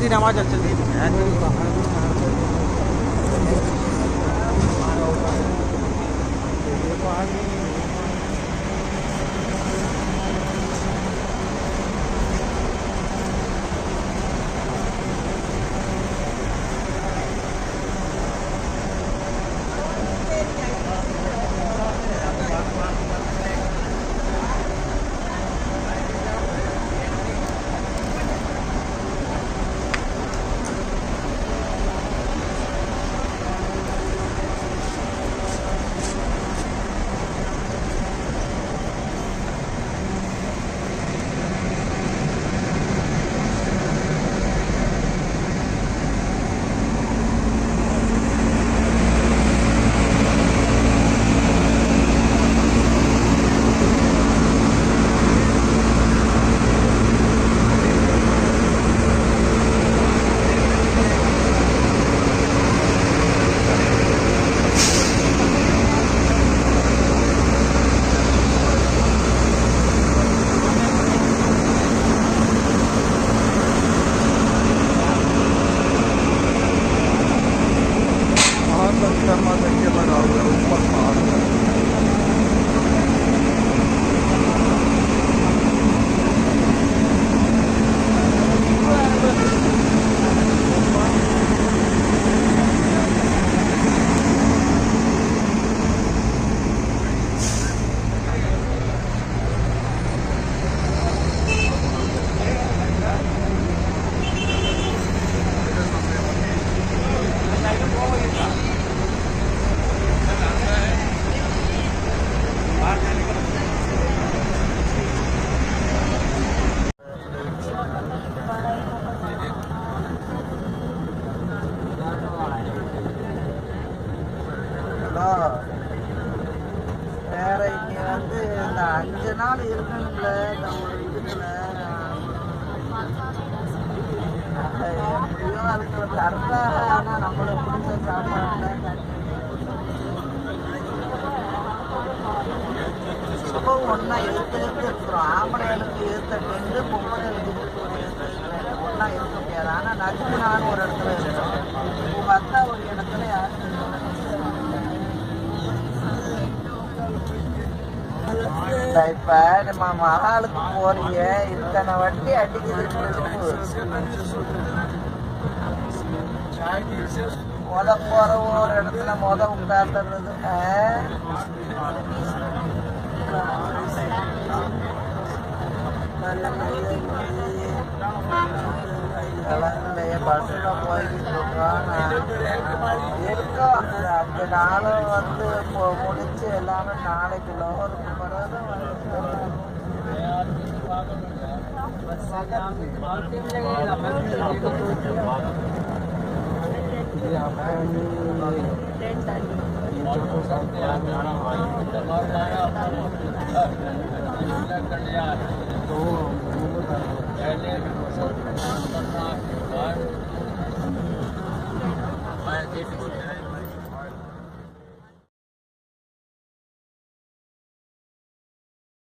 di nama aja sendiri. வேற இங்க வந்து இந்த 5 நாள் இருக்குங்கள இந்த ஒரு இதுக்குள்ள எப்படியோ அதுக்கு தர்றாங்க. ஆனா நம்மளை பிடிச்ச சாப்பாடு இப்போ ஒன்னா எடுத்து இருக்கிறோம். ஆம்பளைகளுக்கு ஏற்ற டெண்டு, பொம்பளைகளுக்கு ஒன்னா இருக்க முடியாது. ஆனா நச்சுனான்னு ஒரு இடத்துல இருக்கணும். உங்க அத்தா ஒரு இடத்துல யாரும் இப்ப நம்ம மகாலுக்கு போறீங்க, இத்தனை வட்டி அடிக்குது. போற ஒரு இடத்துல உட்கார்ந்துறது பஸ்ல போய்கிட்டு இருக்கோம். இருக்கோம் 5 நாளும் வந்து முடிச்சு எல்லாமே நாளைக்கு லோருக்கு பிறகு तो